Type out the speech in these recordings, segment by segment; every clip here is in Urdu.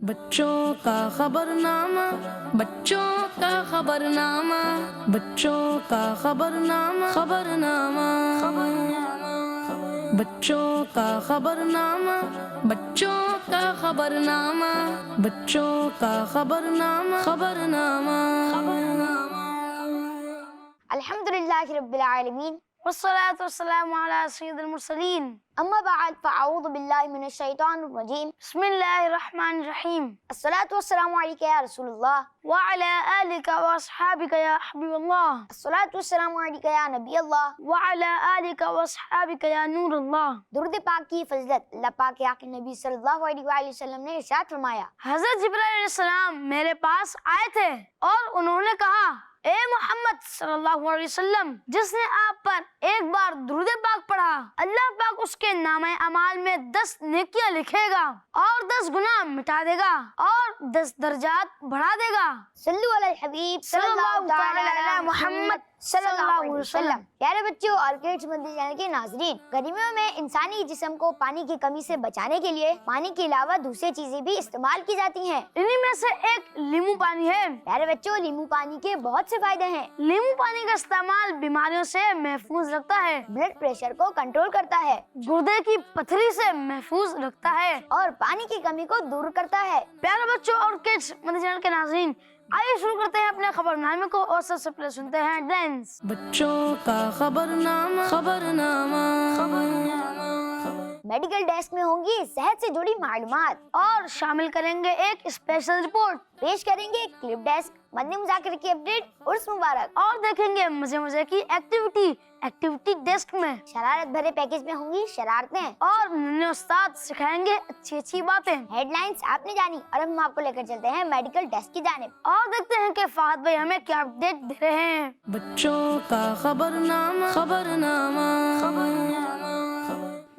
بچوں کا خبرنامہ، بچوں کا خبرنامہ، بچوں کا خبرنامہ، خبرنامہ، بچوں کا خبرنامہ، بچوں کا خبرنامہ، بچوں کا خبرنامہ، خبرنامہ۔ الحمدللہ رب العالمین والصلاة والسلام علی سید المرسلین، اما بعد فاعوذ باللہ من الشیطان الرجیم، بسم اللہ الرحمن الرحیم۔ الصلاة والسلام علیکہ یا رسول اللہ وعلی آلک واصحابک یا حبیب اللہ، الصلاة والسلام علیکہ یا نبی اللہ وعلی آلک واصحابک یا نور اللہ۔ درود پاک کی فضیلت اللہ پاک کے آقا نبی صلی اللہ علیہ وآلہ وسلم نے ارشاد فرمایا، حضرت جبرائیل علیہ السلام میرے پاس آئے تھے اور انہوں نے کہا، اے محمد صلی اللہ علیہ وسلم، جس نے آپ پر ایک بار درود پاک پڑھا، اللہ پاک اس کے نامہ اعمال میں 10 نیکیاں لکھے گا اور 10 گناہ مٹا دے گا اور 10 درجات بڑھا دے گا۔ صلو علی الحبیب صلی اللہ تعالی علی محمد صلی اللہ علیہ وسلم۔ پیارے بچوں اور کڈس مدنی چینل کے ناظرین، گرمیوں میں انسانی جسم کو پانی کی کمی سے بچانے کے لیے پانی کے علاوہ دوسری چیزیں بھی استعمال کی جاتی ہیں۔ انہی میں سے ایک لیمو پانی ہے۔ پیارے بچوں، لیمو پانی کے بہت سے فائدے ہیں۔ لیمو پانی کا استعمال بیماریوں سے محفوظ رکھتا ہے، بلڈ پریشر کو کنٹرول کرتا ہے، گردے کی پتھری سے محفوظ رکھتا ہے اور پانی کی کمی کو دور کرتا ہے۔ پیارے بچوں اور کڈس مدنی چینل کے ناظرین، آئیے شروع کرتے ہیں اپنے خبرنامے کو اور سب سے پہلے سنتے ہیں ڈینس۔ بچوں کا خبرنامہ، خبرنامہ، میڈیکل ڈیسک میں ہوں گی صحت سے جڑی معلومات اور شامل کریں گے ایک اسپیشل رپورٹ، پیش کریں گے کلپ ڈیسک، مدنی مذاکرے کی اپڈیٹ، عرس مبارک، اور دیکھیں گے مزے کی ایکٹیویٹی ڈیسک میں۔ شرارت بھرے پیکج میں ہوں گی شرارتیں اور ننے استاد سکھائیں گے اچھی باتیں۔ ہیڈ لائنز آپ نے جانی اور ہم آپ کو لے کر چلتے ہیں میڈیکل ڈیسک کی جانب اور دیکھتے ہیں کہ فہد بھائی ہمیں کیا اپڈیٹ دے رہے ہیں۔ بچوں کا خبرنامہ، خبرنامہ،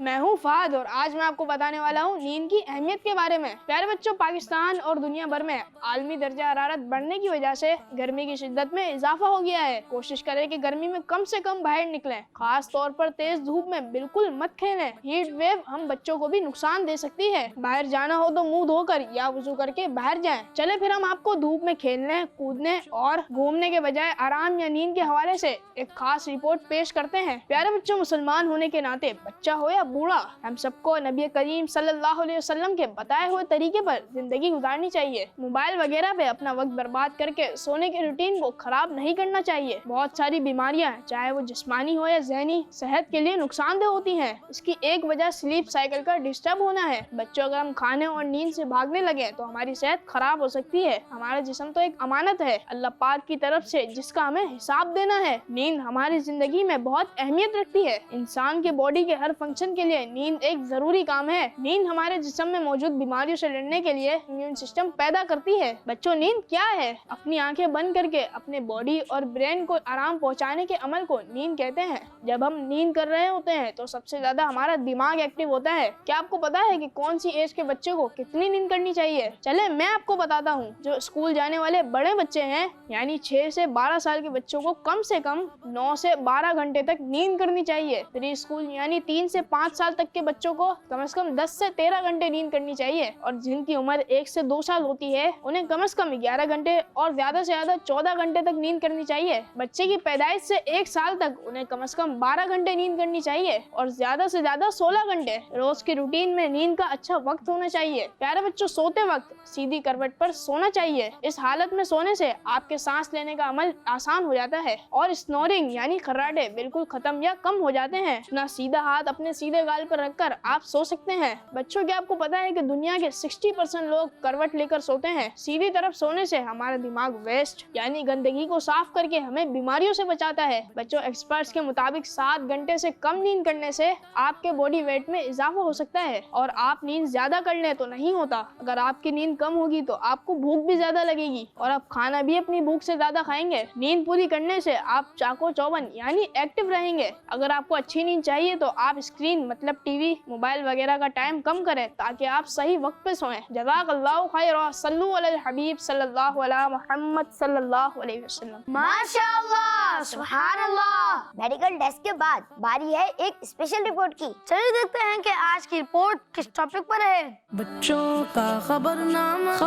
میں ہوں فہد اور آج میں آپ کو بتانے والا ہوں نیند کی اہمیت کے بارے میں۔ پیارے بچوں، پاکستان اور دنیا بھر میں عالمی درجہ حرارت بڑھنے کی وجہ سے گرمی کی شدت میں اضافہ ہو گیا ہے۔ کوشش کریں کہ گرمی میں کم سے کم باہر نکلیں، خاص طور پر تیز دھوپ میں بالکل مت کھیلیں۔ ہیٹ ویو ہم بچوں کو بھی نقصان دے سکتی ہے۔ باہر جانا ہو تو منہ دھو کر یا وضو کر کے باہر جائیں۔ چلے پھر ہم آپ کو دھوپ میں کھیلنے، کودنے اور گھومنے کے بجائے آرام یا نیند کے حوالے سے ایک خاص رپورٹ پیش کرتے ہیں۔ پیارے بچوں، مسلمان ہونے کے ناطے بچہ ہو یا بوڑھا، ہم سب کو نبی کریم صلی اللہ علیہ وسلم کے بتائے ہوئے طریقے پر زندگی گزارنی چاہیے۔ موبائل وغیرہ پہ اپنا وقت برباد کر کے سونے کے روٹین کو خراب نہیں کرنا چاہیے۔ بہت ساری بیماریاں چاہے وہ جسمانی ہو یا ذہنی صحت کے لیے نقصان دہ ہوتی ہیں۔ اس کی ایک وجہ سلیپ سائیکل کا ڈسٹرب ہونا ہے۔ بچوں، اگر ہم کھانے اور نیند سے بھاگنے لگے تو ہماری صحت خراب ہو سکتی ہے۔ ہمارا جسم تو ایک امانت ہے اللہ پاک کی طرف سے جس کا ہمیں حساب دینا ہے۔ نیند ہماری زندگی میں بہت اہمیت رکھتی ہے۔ انسان کے باڈی کے ہر فنکشن کے لیے نیند ایک ضروری کام ہے۔ نیند ہمارے جسم میں موجود بیماریوں سے لڑنے کے لیے امیون سسٹم پیدا کرتی ہے۔ بچوں، نیند کیا ہے؟ اپنی آنکھیں بند کر کے اپنے باڈی اور برین کو آرام پہنچانے کے عمل کو نیند کہتے ہیں۔ جب ہم نیند کر رہے ہوتے ہیں تو سب سے زیادہ ہمارا دماغ ایکٹیو ہوتا ہے۔ کیا آپ کو پتا ہے کہ کون سی ایج کے بچے کو کتنی نیند کرنی چاہیے؟ چلے میں آپ کو بتاتا ہوں۔ جو اسکول جانے والے بڑے بچے ہیں یعنی 6 سے 12 سال کے بچوں کو کم سے کم 9 سے 12 گھنٹے تک نیند کرنی چاہیے۔ پری اسکول یعنی 3 سے 5 سال تک کے بچوں کو کم از کم 10 سے 13 گھنٹے نیند کرنی چاہیے، اور جن کی عمر 1 سے 2 سال ہوتی ہے انہیں کم از کم 11 گھنٹے اور زیادہ سے زیادہ 14 گھنٹے تک نیند کرنی چاہیے۔ بچے کی پیدائش سے 1 سال تک انہیں کم از کم 12 گھنٹے نیند کرنی چاہیے اور زیادہ سے زیادہ 16 گھنٹے۔ روز کی روٹین میں نیند کا اچھا وقت ہونا چاہیے۔ پیارے بچوں، سوتے وقت سیدھی کروٹ پر سونا چاہیے۔ اس حالت میں سونے سے آپ کے سانس لینے کا عمل آسان ہو جاتا ہے اور اسنورنگ یعنی خراٹے بالکل ختم یا کم ہو جاتے ہیں۔ اپنا سیدھا ہاتھ اپنے سیدھے گال پر رکھ کر آپ سو سکتے ہیں۔ بچوں، کیا آپ کو پتا ہے کہ دنیا کے 60% لوگ کروٹ لے کر سوتے ہیں؟ سیدھی طرف سونے سے ہمارا دماغ ویسٹ یعنی گندگی کو صاف کر کے ہمیں بیماریوں سے بچاتا ہے۔ بچوں، ایکسپرٹس کے مطابق 7 گھنٹے سے کم نیند کرنے سے آپ کے باڈی ویٹ میں اضافہ ہو سکتا ہے، اور آپ نیند زیادہ کر لیں تو نہیں ہوتا۔ اگر آپ کی نیند کم ہوگی تو آپ کو بھوک بھی زیادہ لگے گی اور آپ کھانا بھی اپنی بھوک سے زیادہ کھائیں گے۔ نیند پوری کرنے سے آپ چاقو چوبند یعنی ایکٹیو رہیں گے۔ اگر آپ کو اچھی نیند چاہیے تو آپ اسکرین مطلب ٹی وی موبائل وغیرہ کا ٹائم کم کریں تاکہ آپ صحیح وقت پہ سوئیں. جزاک اللہ خیر. صلو علی الحبیب صلی اللہ علیہ محمد صلی اللہ علیہ وسلم. ماشاء اللہ، سبحان اللہ. میڈیکل ٹیسٹ کے بعد باری ہے ایک اسپیشل رپورٹ کی. چلیے دیکھتے ہیں کہ آج کی رپورٹ کس ٹاپک پر ہے. بچوں کا خبرنامہ.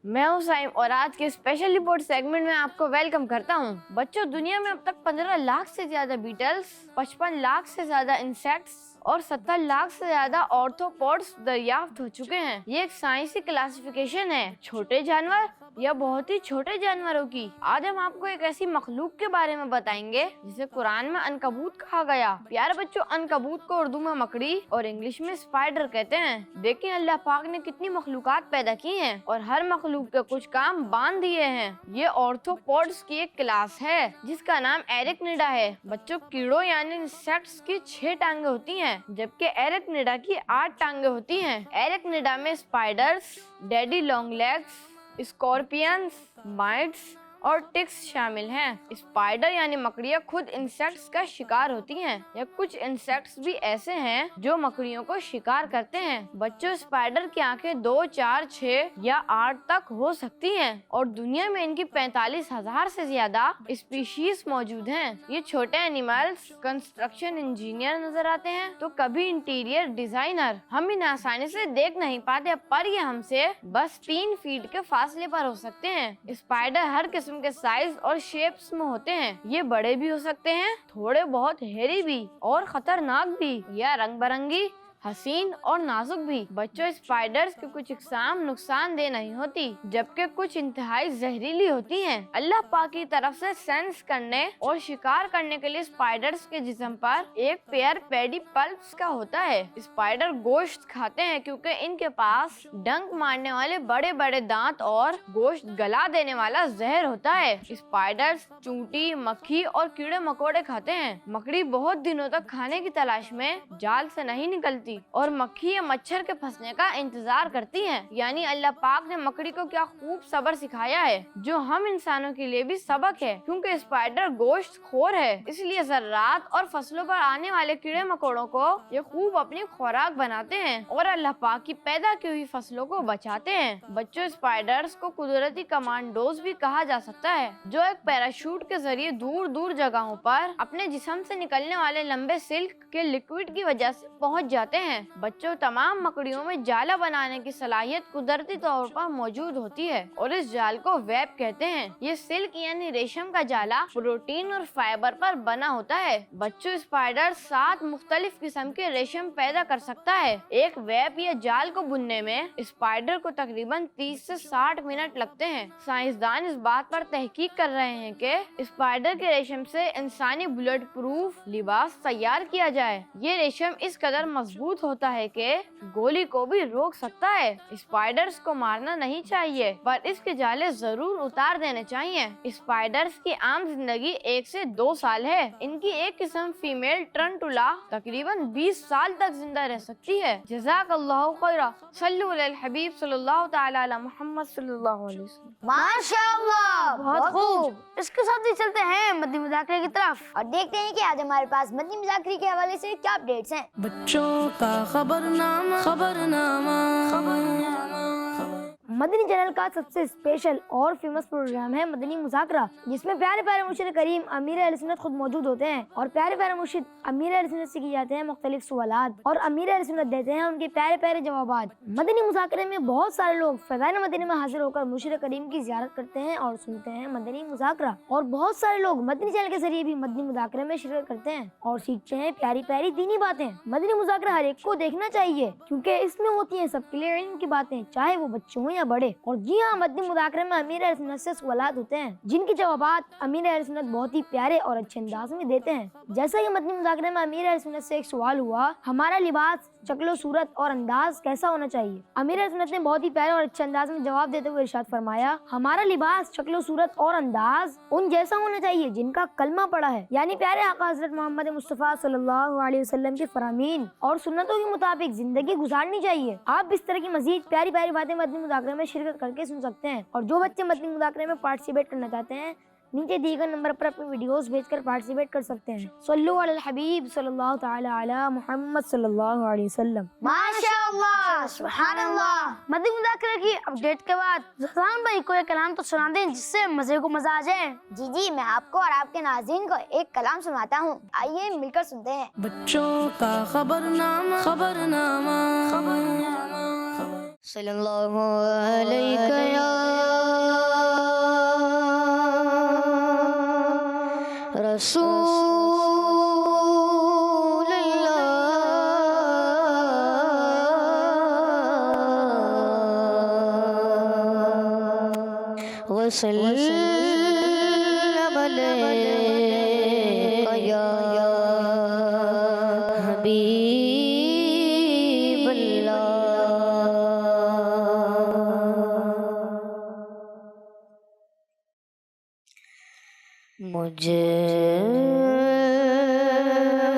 میں ہوں سائم اور آج کے اسپیشل رپورٹ سیگمنٹ میں آپ کو ویلکم کرتا ہوں. بچوں، دنیا میں اب تک 15 لاکھ سے زیادہ بیٹلز، 55 لاکھ سے زیادہ انسیکٹس اور 70 لاکھ سے زیادہ آرتھوپوڈس دریافت ہو چکے ہیں. یہ ایک سائنسی کلاسیفیکیشن ہے چھوٹے جانور یا بہت ہی چھوٹے جانوروں کی. آج ہم آپ کو ایک ایسی مخلوق کے بارے میں بتائیں گے جسے قرآن میں عنکبوت کہا گیا. پیارے بچوں، عنکبوت کو اردو میں مکڑی اور انگلش میں اسپائڈر کہتے ہیں. دیکھیں اللہ پاک نے کتنی مخلوقات پیدا کی ہیں اور ہر مخلوق کے کچھ کام باندھ دیے ہیں. یہ آرتھوپوڈس کی ایک کلاس ہے جس کا نام ایرکنیڈا ہے. بچوں، کیڑوں یعنی انسیکٹس کی 6 ٹانگیں ہوتی ہیں جبکہ ایرکنیڈا کی 8 ٹانگیں ہوتی ہیں. ایرکنیڈا میں اسپائڈرز، ڈیڈی لانگ لیگز، اسکارپینز، مائٹس اور ٹکس شامل ہیں. اسپائڈر یعنی مکڑیاں خود انسیکٹس کا شکار ہوتی ہیں یا کچھ انسیکٹس بھی ایسے ہیں جو مکڑیوں کو شکار کرتے ہیں. بچوں، اسپائڈر کی آنکھیں 2، 4، 6 یا 8 تک ہو سکتی ہیں اور دنیا میں ان کی 45,000 سے زیادہ اسپیشیز موجود ہیں. یہ چھوٹے اینیملز کنسٹرکشن انجینئر نظر آتے ہیں تو کبھی انٹیریئر ڈیزائنر. ہم انہیں آسانی سے دیکھ نہیں پاتے پر یہ ہم سے بس 3 فیٹ کے فاصلے پر ہو سکتے ہیں. اسپائڈر ہر قسم کے سائز اور شیپس میں ہوتے ہیں. یہ بڑے بھی ہو سکتے ہیں، تھوڑے بہت ہیری بھی اور خطرناک بھی، یا رنگ برنگی، حسین اور نازک بھی. بچوں، اسپائڈرز کی کچھ اقسام نقصان دہ نہیں ہوتی جبکہ کچھ انتہائی زہریلی ہوتی ہیں. اللہ پاک کی طرف سے سینس کرنے اور شکار کرنے کے لیے اسپائڈرز کے جسم پر ایک پیئر پیڈی پلپس کا ہوتا ہے. اسپائڈر گوشت کھاتے ہیں کیونکہ ان کے پاس ڈنک مارنے والے بڑے بڑے دانت اور گوشت گلا دینے والا زہر ہوتا ہے. اسپائڈرز چونٹی، مکھی اور کیڑے مکوڑے کھاتے ہیں. مکڑی بہت دنوں تک کھانے کی تلاش میں جال سے نہیں نکلتی اور مکھی یا مچھر کے پھنسنے کا انتظار کرتی ہیں. یعنی اللہ پاک نے مکڑی کو کیا خوب صبر سکھایا ہے جو ہم انسانوں کے لیے بھی سبق ہے کیونکہ اسپائڈر گوشت خور ہے. اس لیے ذرات اور فصلوں پر آنے والے کیڑے مکوڑوں کو یہ خوب اپنی خوراک بناتے ہیں اور اللہ پاک کی پیدا کی ہوئی فصلوں کو بچاتے ہیں. بچوں، اسپائڈرز کو قدرتی کمانڈوز بھی کہا جا سکتا ہے جو ایک پیراشوٹ کے ذریعے دور دور جگہوں پر اپنے جسم سے نکلنے والے لمبے سلک کے لکوڈ کی وجہ سے پہنچ جاتے ہیں. بچوں، تمام مکڑیوں میں جالا بنانے کی صلاحیت قدرتی طور پر موجود ہوتی ہے اور اس جال کو ویب کہتے ہیں. یہ سلک یعنی ریشم کا جالا پروٹین اور فائبر پر بنا ہوتا ہے. بچوں، اسپائڈر 7 مختلف قسم کے ریشم پیدا کر سکتا ہے. ایک ویب یا جال کو بننے میں اسپائڈر کو تقریباً 30 سے 60 منٹ لگتے ہیں. سائنسدان اس بات پر تحقیق کر رہے ہیں کہ اسپائڈر کے ریشم سے انسانی بلٹ پروف لباس تیار کیا جائے. یہ ریشم اس قدر مضبوط ہوتا ہے کہ گولی کو بھی روک سکتا ہے. اسپائڈرز کو مارنا نہیں چاہیے پر اس کے جالے ضرور اتار دینے چاہیے. اسپائڈرز کی عام زندگی 1 سے 2 سال ہے. ان کی ایک قسم فیمیل ٹرنٹولا تقریباً 20 سال تک زندہ رہ سکتی ہے. جزاک اللہ خیرا. صلو علی الحبیب صلی اللہ تعالی علی محمد صلی اللہ علیہ وسلم. ماشاء اللہ، بہت خوب. اس کے ساتھ ہی چلتے ہیں مدنی مذاکرے کی طرف اور دیکھتے ہیں کہ آج ہمارے پاس مدنی مذاکرے کے حوالے سے کیا اپڈیٹس ہیں. بچوں کا خبرنامہ. مدنی چینل کا سب سے اسپیشل اور فیمس پروگرام ہے مدنی مذاکرہ، جس میں پیارے پیارے مرشد کریم امیر اہل سنت خود موجود ہوتے ہیں اور پیارے پیارے مرشد امیر اہل سنت سے کی جاتے ہیں مختلف سوالات اور امیر اہل سنت دیتے ہیں ان کے پیارے پیارے جوابات. مدنی مذاکرے میں بہت سارے لوگ فیضان مدنی میں حاضر ہو کر مرشد کریم کی زیارت کرتے ہیں اور سنتے ہیں مدنی مذاکرہ، اور بہت سارے لوگ مدنی چینل کے ذریعے بھی مدنی مذاکرے میں شرکت کرتے ہیں اور سیکھتے ہیں پیاری پیاری دینی باتیں. مدنی مذاکرہ ہر ایک کو دیکھنا چاہیے کیونکہ اس میں ہوتی ہیں سب کے لیے علم کی باتیں، چاہے وہ بچوں ہوں یا بڑے. اور جی ہاں، مدنی مذاکرے میں امیر اہل سنت سے سوالات ہوتے ہیں جن کے جوابات امیر اہل سنت بہت ہی پیارے اور اچھے انداز میں دیتے ہیں. جیسا کہ مدنی مذاکرے میں امیر اہل سنت سے ایک سوال ہوا، ہمارا لباس شکل و صورت اور انداز کیسا ہونا چاہیے؟ امیر اہل سنت نے بہت ہی پیارے اور اچھے انداز میں جواب دیتے ہوئے ارشاد فرمایا، ہمارا لباس شکل و صورت اور انداز ان جیسا ہونا چاہیے جن کا کلمہ پڑا ہے، یعنی پیارے آقا حضرت محمد مصطفیٰ صلی اللہ علیہ وسلم کے فرامین اور سنتوں کے مطابق زندگی گزارنی چاہیے. آپ اس طرح کی مزید پیاری پیاری باتیں مدنی مذاکرے میں شرکت کر کے سن سکتے ہیں اور جو بچے مدنی مذاکرے میں پارٹیسپیٹ کرنا چاہتے ہیں نیچے دیے گئے نمبر پر اپنی ویڈیوز بھیج کر پارٹیسپیٹ کر سکتے ہیں۔ صلو علی الحبیب صلی اللہ تعالی علی محمد صلی اللہ علیہ وسلم۔ ماشاء اللہ، سبحان اللہ۔ مدنی مذاکرہ کی اپڈیٹ کے بعد رضوان بھائی کو ایک کلام تو سنا دیں جس سے مزے کو مزہ آ جائے۔ جی میں آپ کو اور آپ کے ناظرین کو ایک کلام سناتا ہوں، آئیے مل کر سنتے ہیں۔ بچوں کا خبرنامہ، خبرنامہ، صلی اللہ علیہ یا رسول اللہ وسلم علیہ یا حبیب اللہ۔ مجھے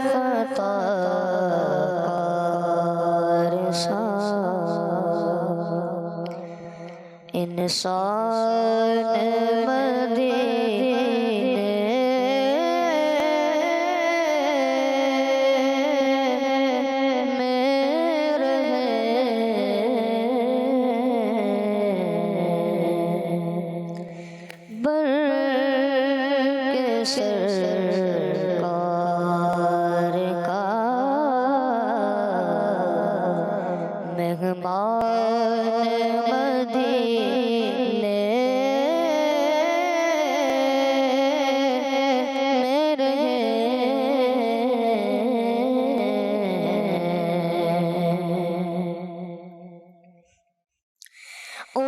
خطا کار سا انسان مدینے میں رہے، برق سرکار کا مہمان مدینے میں رہے۔ ان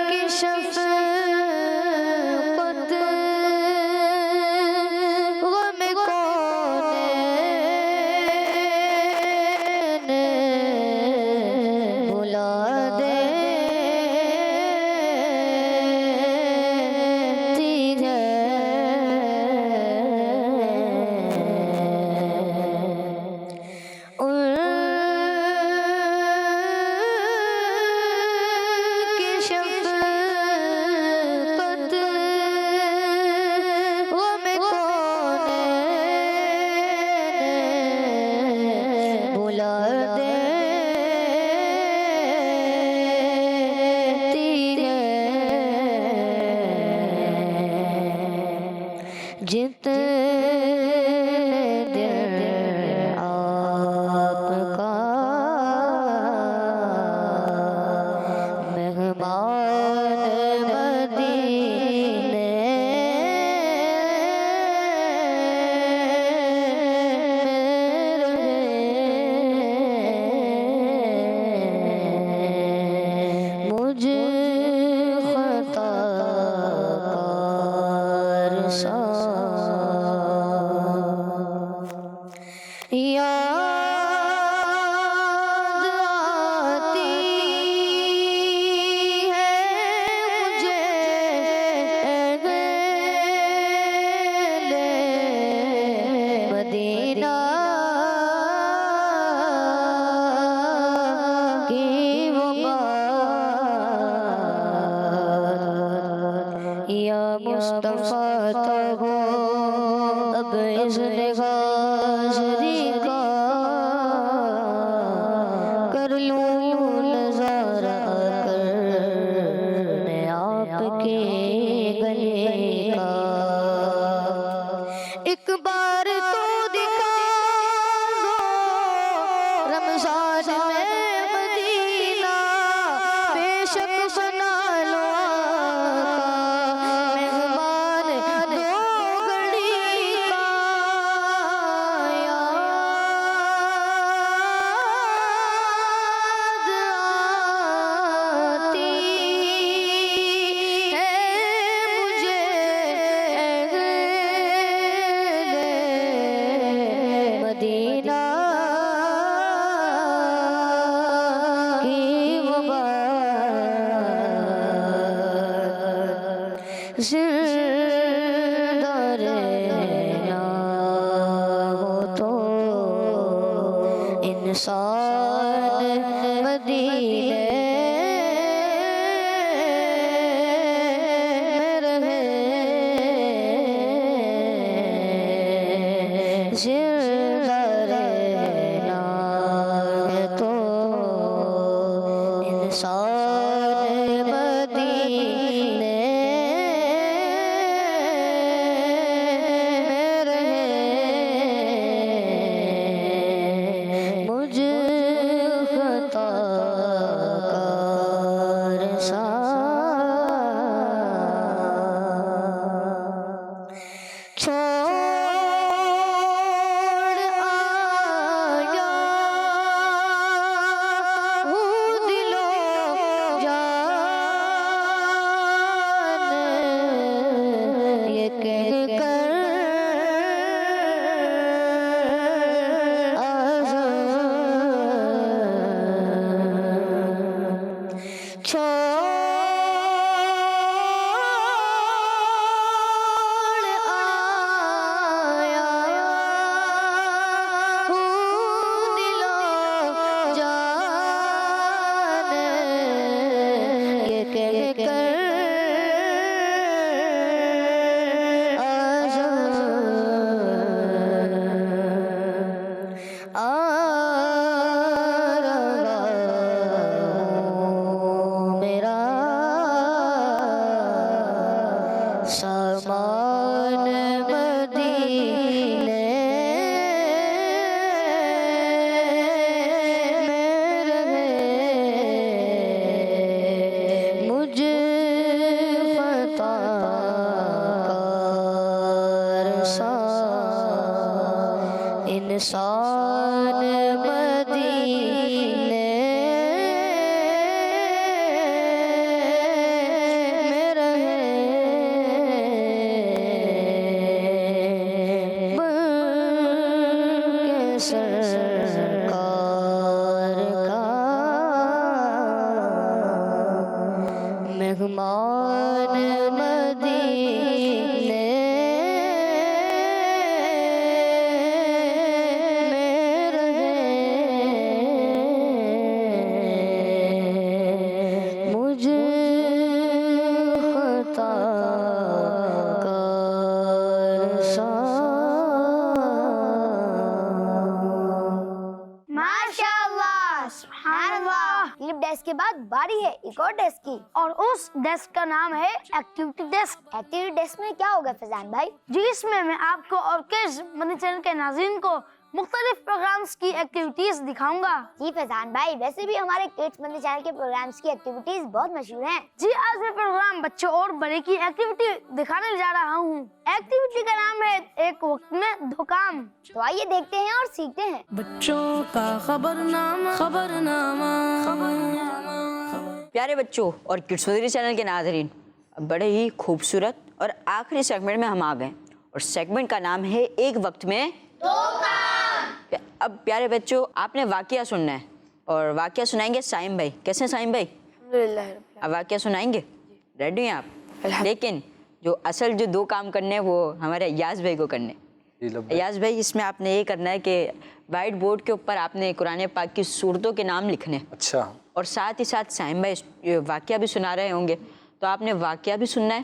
کی شفقت غم کونین بھلا دیتی ہے۔ جتنے دل آپ کا مہمان مدینے میں رہے، مجھے خطا کار سا یاد آتی ہے مجھے اہل مدینہ کی وہ بات، یا مصطفیٰ تو ہو اب اذن غازری کا، کر لوں نظارہ کرنے آپ کے گلے کا، ایک بار تو دکھا دو رمضان میں مدینہ، بے شک بنا لو آقا مہمان دو گھڑی کا۔ یاد آتی ہے مجھے اہل مدینہ کی وہ بات، زندہ رہنا ہو تو انسان مدینے میں احسان مدینے میں رہے بن کے سرکار کا مہمان مدینے میں رہے مجھے خطا کار سا ماشاءاللہ، سبحان اللہ۔ لیپ ڈیسک کے بعد باری ہے ایک اور ڈیسک کی، اور اس ڈیسک کا نام ہے ایکٹیویٹی ڈیسک۔ ایکٹیویٹی ڈیسک میں کیا ہوگا فیضان بھائی؟ جی اس میں آپ کو اور کس مدنی چینل کے ناظرین کو مختلف پروگرامز کی ایکٹیویٹیز دکھاؤں گا۔ جی فیضان بھائی، ویسے بھی ہمارے کڈس مدنی چینل کے پروگرامز کی ایکٹیویٹیز بہت مشہور ہیں۔ جی آج میں پروگرام بچوں اور بڑے کی ایکٹیویٹی دکھانے جا رہا ہوں۔ ایکٹیویٹی کا نام ہے ایک وقت میں دو کام۔ تو آئیے دیکھتے ہیں اور سیکھتے ہیں۔ بچوں کا خبرنامہ خبرنامہ پیارے بچوں اور کڈس مدنی چینل کے ناظرین، بڑے ہی خوبصورت اور آخری سیگمنٹ میں ہم آ گئے، اور سیگمنٹ کا نام ہے ایک وقت میں دو کام۔ اب پیارے بچوں آپ نے واقعہ سننا ہے، اور واقعہ سنائیں گے سائم بھائی۔ کیسے ہیں سائم بھائی؟ اب واقعہ سنائیں گے، ریڈی ہیں آپ؟ لیکن جو اصل جو دو کام کرنے ہیں وہ ہمارے ایاز بھائی کو کرنے۔ ایاز بھائی اس میں آپ نے یہ کرنا ہے کہ وائٹ بورڈ کے اوپر آپ نے قرآن پاک کی سورتوں کے نام لکھنے، اچھا، اور ساتھ ہی ساتھ سائم بھائی واقعہ بھی سنا رہے ہوں گے، تو آپ نے واقعہ بھی سننا ہے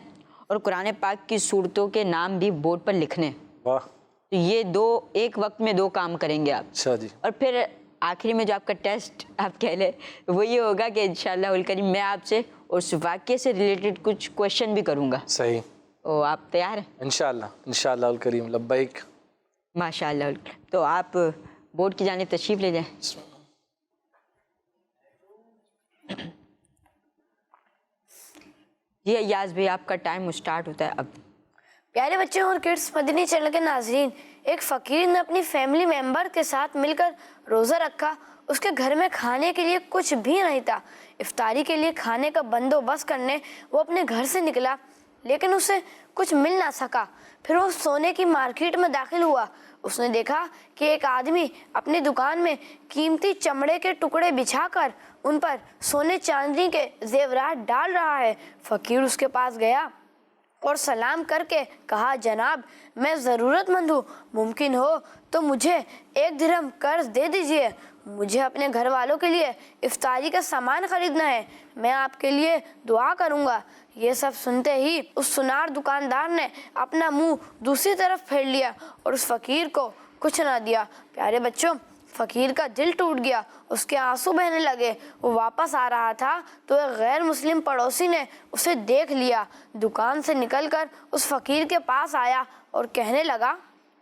اور قرآن پاک کی سورتوں کے نام بھی بورڈ پر لکھنے۔ واہ، تو یہ دو ایک وقت میں دو کام کریں گے آپ۔ اچھا جی، اور پھر آخری میں جو آپ کا ٹیسٹ آپ کہہ لیں وہ یہ ہوگا کہ انشاءاللہ الکریم میں آپ سے اس واقعے سے ریلیٹڈ کچھ کویشچن بھی کروں گا۔ صحیح، تو آپ تیار ہیں؟ انشاءاللہ الکریم، لبیک۔ ماشاءاللہ۔ تو آپ بورڈ کی جانب تشریف لے جائیں۔ جی ایاز بھائی آپ کا ٹائم اسٹارٹ ہوتا ہے اب۔ پیارے بچوں اور کڈس مدنی چینل کے ناظرین، ایک فقیر نے اپنی فیملی ممبر کے ساتھ مل کر روزہ رکھا۔ اس کے گھر میں کھانے کے لیے کچھ بھی نہیں تھا۔ افطاری کے لیے کھانے کا بندوبست کرنے وہ اپنے گھر سے نکلا، لیکن اسے کچھ مل نہ سکا۔ پھر وہ سونے کی مارکیٹ میں داخل ہوا۔ اس نے دیکھا کہ ایک آدمی اپنی دکان میں قیمتی چمڑے کے ٹکڑے بچھا کر ان پر سونے چاندی کے زیورات ڈال رہا ہے۔ فقیر اس کے پاس گیا اور سلام کر کے کہا، جناب میں ضرورت مند ہوں، ممکن ہو تو مجھے 1 درہم قرض دے دیجئے، مجھے اپنے گھر والوں کے لیے افطاری کا سامان خریدنا ہے، میں آپ کے لیے دعا کروں گا۔ یہ سب سنتے ہی اس سنار دکاندار نے اپنا منہ دوسری طرف پھیر لیا اور اس فقیر کو کچھ نہ دیا۔ پیارے بچوں، فقیر کا دل ٹوٹ گیا، اس کے آنسو بہنے لگے۔ وہ واپس آ رہا تھا تو ایک غیر مسلم پڑوسی نے اسے دیکھ لیا، دکان سے نکل کر اس فقیر کے پاس آیا اور کہنے لگا،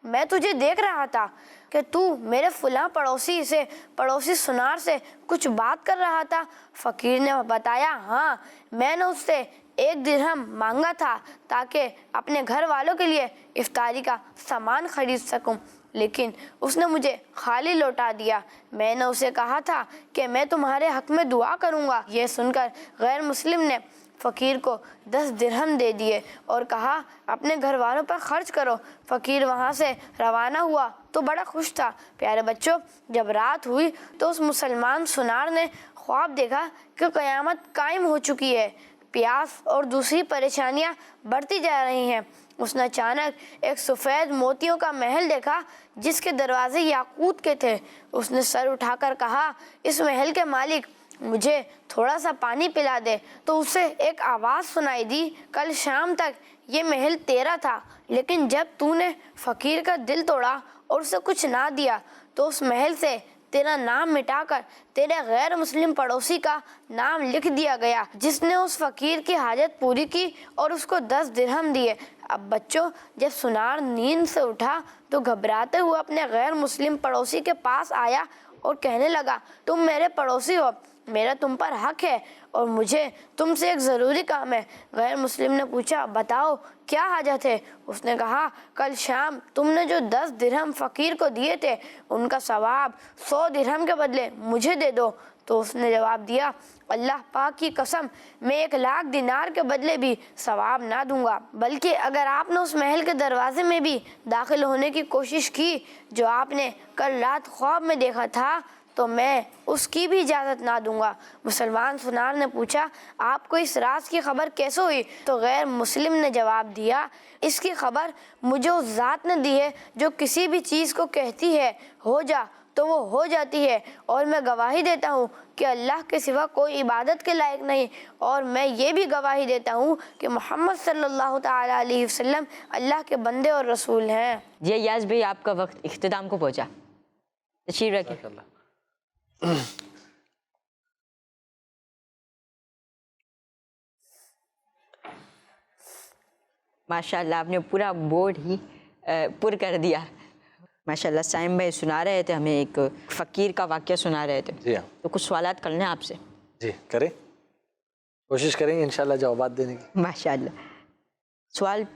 میں تجھے دیکھ رہا تھا کہ تو میرے فلاں پڑوسی سنار سے کچھ بات کر رہا تھا۔ فقیر نے بتایا، ہاں میں نے اس سے 1 درہم مانگا تھا تاکہ اپنے گھر والوں کے لیے افطاری کا سامان خرید سکوں، لیکن اس نے مجھے خالی لوٹا دیا۔ میں نے اسے کہا تھا کہ میں تمہارے حق میں دعا کروں گا۔ یہ سن کر غیر مسلم نے فقیر کو 10 درہم دے دیے اور کہا، اپنے گھر والوں پر خرچ کرو۔ فقیر وہاں سے روانہ ہوا تو بڑا خوش تھا۔ پیارے بچوں، جب رات ہوئی تو اس مسلمان سنار نے خواب دیکھا کہ قیامت قائم ہو چکی ہے، پیاس اور دوسری پریشانیاں بڑھتی جا رہی ہیں۔ اس نے اچانک ایک سفید موتیوں کا محل دیکھا جس کے دروازے یاقوت کے تھے۔ اس نے سر اٹھا کر کہا، اس محل کے مالک مجھے تھوڑا سا پانی پلا دے۔ تو اسے ایک آواز سنائی دی، کل شام تک یہ محل تیرا تھا، لیکن جب تو نے فقیر کا دل توڑا اور اسے کچھ نہ دیا تو اس محل سے تیرا نام مٹا کر تیرے غیر مسلم پڑوسی کا نام لکھ دیا گیا جس نے اس فقیر کی حاجت پوری کی اور اس کو 10 درہم دیے۔ اب بچوں، جب سنار نیند سے اٹھا تو گھبراتے ہوئے اپنے غیر مسلم پڑوسی کے پاس آیا اور کہنے لگا، تم میرے پڑوسی ہو، میرا تم پر حق ہے اور مجھے تم سے ایک ضروری کام ہے۔ غیر مسلم نے پوچھا بتاؤ کیا حاجت ہے؟ اس نے کہا کل شام تم نے جو 10 درہم فقیر کو دیے تھے ان کا ثواب 100 درہم کے بدلے مجھے دے دو۔ تو اس نے جواب دیا اللہ پاک کی قسم میں 1,00,000 دینار کے بدلے بھی ثواب نہ دوں گا، بلکہ اگر آپ نے اس محل کے دروازے میں بھی داخل ہونے کی کوشش کی جو آپ نے کل رات خواب میں دیکھا تھا تو میں اس کی بھی اجازت نہ دوں گا۔ مسلمان سنار نے پوچھا آپ کو اس راز کی خبر کیسے ہوئی؟ تو غیر مسلم نے جواب دیا اس کی خبر مجھے اس ذات نے دی ہے جو کسی بھی چیز کو کہتی ہے ہو جا تو وہ ہو جاتی ہے، اور میں گواہی دیتا ہوں کہ اللہ کے سوا کوئی عبادت کے لائق نہیں، اور میں یہ بھی گواہی دیتا ہوں کہ محمد صلی اللہ تعالی علیہ وسلم اللہ کے بندے اور رسول ہیں۔ جی یاز بھائی آپ کا وقت اختتام کو پہنچا، تشریف رکھیں۔ ماشاءاللہ آپ نے پورا بورڈ ہی پر کر دیا۔ ماشاءاللہ سائم بھائی سنا رہے تھے ہمیں، ایک فقیر کا واقعہ سنا رہے تھے۔ جی ہاں تو کچھ سوالات کرنے ہیں آپ سے۔ جی کریں، کوشش کریں گے انشاءاللہ جوابات دینے کی۔ ماشاءاللہ۔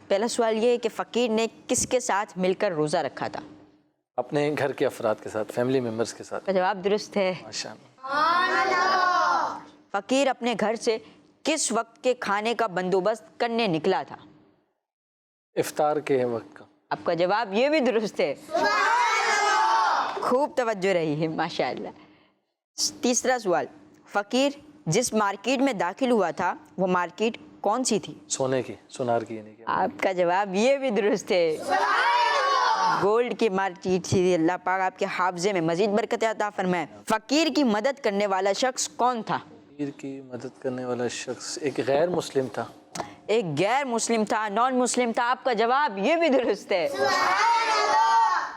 پہلا سوال یہ ہے کہ فقیر نے کس کے ساتھ مل کر روزہ رکھا تھا؟ اپنے گھر کے افراد کے ساتھ، فیملی ممبرز کے ساتھ۔ جواب درست ہے۔ ماشاءاللہ۔ فقیر اپنے گھر سے کس وقت کے کھانے کا بندوبست کرنے نکلا تھا؟ افطار کے وقت کا۔ آپ کا جواب یہ بھی درست ہے۔ خوب توجہ رہی ہے ماشاءاللہ۔ تیسرا سوال، فقیر جس مارکیٹ میں داخل ہوا تھا وہ مارکیٹ کون سی تھی؟ سونے کی، سونار کی یعنی کہ۔ آپ کا جواب یہ بھی درست ہے، گولڈ کی مارکیٹ تھی۔ اللہ پاک آپ کے حافظے میں مزید برکت عطا فرمائے۔ فقیر کی مدد کرنے والا شخص کون تھا؟ فقیر کی مدد کرنے والا شخص ایک غیر مسلم تھا۔ ایک غیر مسلم تھا، نان مسلم تھا۔ آپ کا جواب یہ بھی درست ہے۔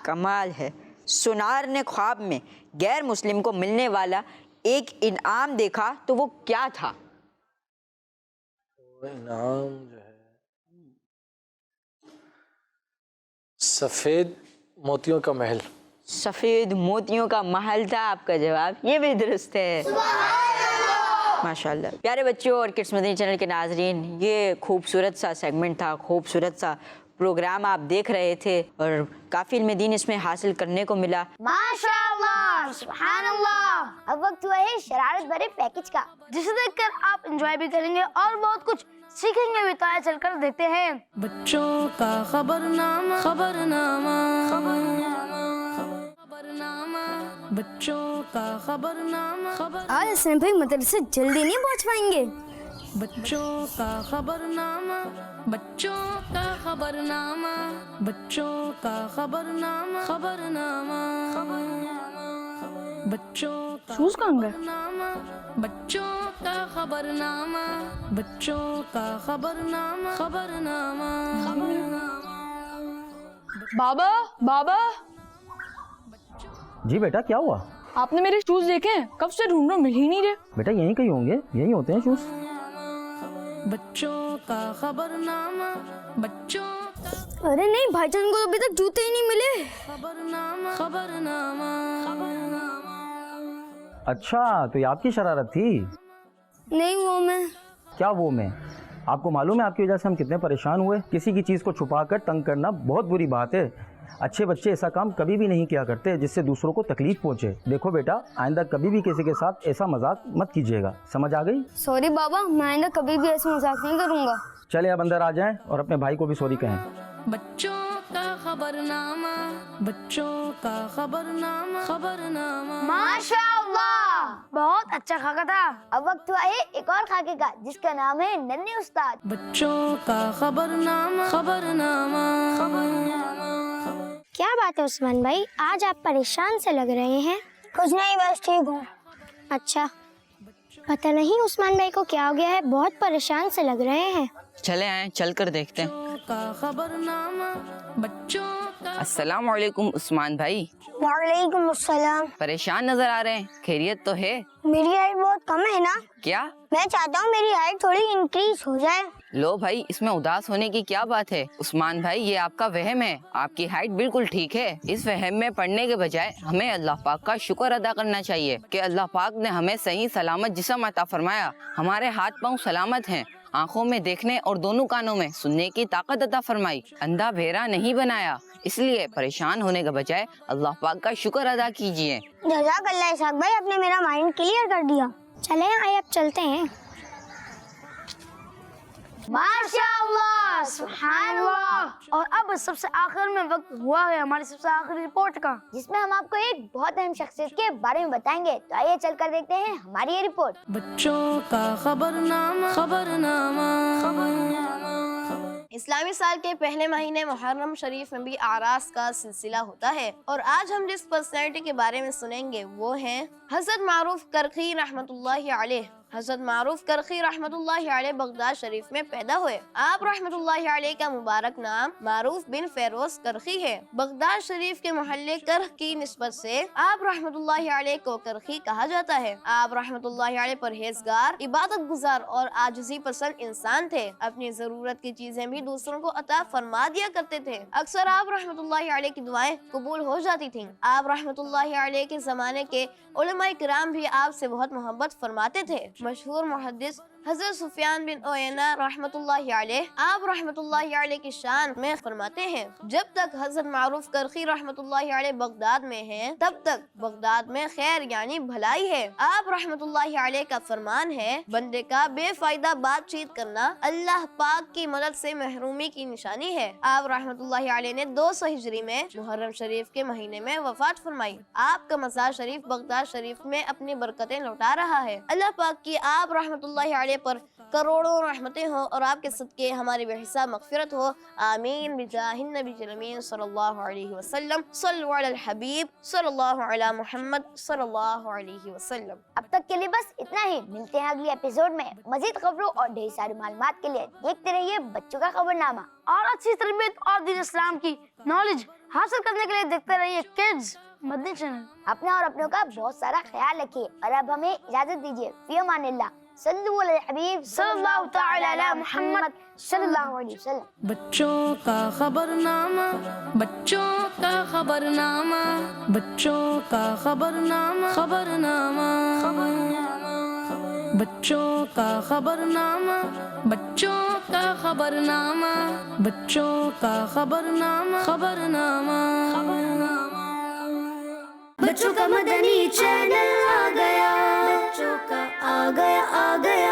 کمال ہے۔ سنار نے خواب میں غیر مسلم کو ملنے والا ایک انعام دیکھا تو وہ کیا تھا؟ وہ انعام جو ہے سفید موتیوں کا محل۔ سفید موتیوں کا محل تھا۔ آپ کا جواب یہ بھی درست ہے۔ ماشاءاللہ۔ پیارے بچوں اور کڈس مدنی چینل کے ناظرین، یہ خوبصورت سا سیگمنٹ تھا، خوبصورت سا پروگرام آپ دیکھ رہے تھے اور کافی علم دین اس میں حاصل کرنے کو ملا۔ ماشاءاللہ، سبحان اللہ۔ اب وقت ہوا ہے شرارت بھرے پیکج کا، جسے دیکھ کر آپ انجوائے بھی کریں گے اور بہت کچھ سیکھیں گے بھی۔ تو آئے چل کر دیکھتے ہیں بچوں کا خبرنامہ، خبرنامہ، بچوں کا خبرنامہ، آج اسلام بھائی مدرسے جلدی نہیں پہنچ پائیں گے۔ بچوں کا خبرنامہ، بچوں کا خبرنامہ، بچوں کا خبرنامہ، خبرنامہ، بچوں کا شوز کہاں گئے؟ خبرنامہ، بچوں کا خبرنامہ، بچوں کا خبرنامہ، خبرنامہ، بابا بابا، جی بیٹا کیا ہوا؟ آپ نے میرے شوز دیکھے ہیں؟ کب سے ڈھونڈ رہا ہوں، مل ہی نہیں رہے۔ بیٹا یہیں کہیں ہوں گے، یہیں ہوتے ہیں شوز۔ بچوں کا خبرنامہ، بچوں کا ارے نہیں بھائی جان کو ابھی تک جوتے ہی نہیں ملے۔ خبرنامہ، خبرنامہ، اچھا تو یہ آپ کی شرارت تھی؟ نہیں وہ میں کیا وہ میں؟ آپ کو معلوم ہے آپ کی وجہ سے ہم کتنے پریشان ہوئے؟ کسی کی چیز کو چھپا کر تنگ کرنا بہت بری بات ہے۔ اچھے بچے ایسا کام کبھی بھی نہیں کیا کرتے جس سے دوسروں کو تکلیف پہنچے۔ دیکھو بیٹا آئندہ کبھی بھی کسی کے ساتھ ایسا مذاق مت کیجیے گا، سمجھ آ گئی؟ سوری بابا، میں آئندہ کبھی بھی ایسے مذاق نہیں کروں گا۔ چلے اب اندر آ جائیں اور اپنے بھائی کو بھی سوری کہیں۔ بچوں کا خبرنامہ، بچوں کا خبرنامہ، خبرنامہ، ماشاءاللہ، بہت اچھا خاکہ تھا۔ اب وقت ہوا ہے ایک اور خاکے کا جس کا نام ہے ننھے استاد۔ بچوں کا خبرنامہ، خبرنامہ، کیا بات ہے عثمان بھائی، آج آپ پریشان سے لگ رہے ہیں؟ کچھ نہیں، بس ٹھیک ہوں۔ اچھا، پتہ نہیں عثمان بھائی کو کیا ہو گیا ہے، بہت پریشان سے لگ رہے ہیں۔ چلے آئیں چل کر دیکھتے ہیں۔ بچوں کا خبرنامہ، بچوں کا السلام علیکم عثمان بھائی. وعلیکم السلام. پریشان نظر آ رہے ہیں, خیریت تو ہے؟ میری ہائٹ بہت کم ہے نا, کیا؟ میں چاہتا ہوں میری ہائٹ تھوڑی انکریز ہو جائے. لو بھائی, اس میں اداس ہونے کی کیا بات ہے؟ عثمان بھائی, یہ آپ کا وہم ہے, آپ کی ہائٹ بالکل ٹھیک ہے. اس وہم میں پڑنے کے بجائے ہمیں اللہ پاک کا شکر ادا کرنا چاہیے کہ اللہ پاک نے ہمیں صحیح سلامت جسم عطا فرمایا, ہمارے ہاتھ پاؤں سلامت ہیں, آنکھوں میں دیکھنے اور دونوں کانوں میں سننے کی طاقت عطا فرمائی, اندھا بہرا نہیں بنایا. اس لیے پریشان ہونے کے بجائے اللہ پاک کا شکر ادا کیجیے. جزاک اللہ اسحاق بھائی, آپ نے میرا مائنڈ کلیئر کر دیا. چلیں آئے اب چلتے ہیں. ماشاء اللہ, سبحان اللہ. اور اب سب سے آخر میں وقت ہوا ہے ہماری سب سے آخری رپورٹ کا, جس میں ہم آپ کو ایک بہت اہم شخصیت کے بارے میں بتائیں گے. تو آئیے چل کر دیکھتے ہیں ہماری یہ رپورٹ. بچوں کا خبرنامہ خبرنامہ. اسلامی سال کے پہلے مہینے محرم شریف میں بھی اعراس کا سلسلہ ہوتا ہے, اور آج ہم جس پرسنالٹی کے بارے میں سنیں گے وہ ہیں حضرت معروف کرخی رحمۃ اللہ علیہ. حضرت معروف کرخی رحمۃ اللہ علیہ بغداد شریف میں پیدا ہوئے. آپ رحمۃ اللہ علیہ کا مبارک نام معروف بن فیروز کرخی ہے. بغداد شریف کے محلے کرخ کی نسبت سے آپ رحمۃ اللہ علیہ کو کرخی کہا جاتا ہے. آپ رحمۃ اللہ علیہ پرہیزگار, عبادت گزار اور عاجزی پسند انسان تھے. اپنی ضرورت کی چیزیں بھی دوسروں کو عطا فرما دیا کرتے تھے. اکثر آپ رحمۃ اللہ علیہ کی دعائیں قبول ہو جاتی تھیں. آپ رحمۃ اللہ علیہ کے زمانے کے علماء کرام بھی آپ سے بہت محبت فرماتے تھے. مشہور محدث حضرت سفیان بن عیینہ رحمۃ اللہ علیہ آپ رحمۃ اللہ علیہ کی شان میں فرماتے ہیں, جب تک حضرت معروف کرخی رحمۃ اللہ علیہ بغداد میں ہیں تب تک بغداد میں خیر یعنی بھلائی ہے. آپ رحمۃ اللہ علیہ کا فرمان ہے, بندے کا بے فائدہ بات چیت کرنا اللہ پاک کی مدد سے محرومی کی نشانی ہے. آپ رحمۃ اللہ علیہ نے 200 ہجری میں محرم شریف کے مہینے میں وفات فرمائی. آپ کا مزار شریف بغداد شریف میں اپنی برکتیں لوٹا رہا ہے. اللہ پاک کی آپ رحمۃ اللہ علیہ پر کروڑوں رحمتیں ہوں اور آپ کے صدقے ہماری بے حساب مغفرت ہو. آمین بجاہ النبی الامین صلی اللہ علیہ وسلم. صلوا علی الحبیب صلی اللہ علی محمد صلی اللہ علیہ وسلم. اب تک کے لیے بس اتنا ہی. ملتے ہیں اگلی ایپیسوڈ میں مزید خبروں اور ڈھیر ساری معلومات کے لیے. دیکھتے رہیے بچوں کا خبرنامہ, اور اچھی تربیت اور دین اسلام کی نالج حاصل کرنے کے لیے دیکھتے رہیے کڈز مدنی چینل. اپنا اور اپنوں کا بہت سارا خیال رکھیے, اور اب ہمیں اجازت دیجیے. فی امان اللہ. صلو علی الحبیب صلی اللہ تعالی علی محمد صلی اللہ علیہ وسلم. بچوں کا خبرنامہ بچوں کا خبرنامہ بچوں کا خبرنامہ خبرنامہ بچوں کا خبرنامہ بچوں کا خبرنامہ بچوں کا خبرنامہ خبرنامہ. بچوں کا مدنی چینل آ گیا, بچوں کا آ گیا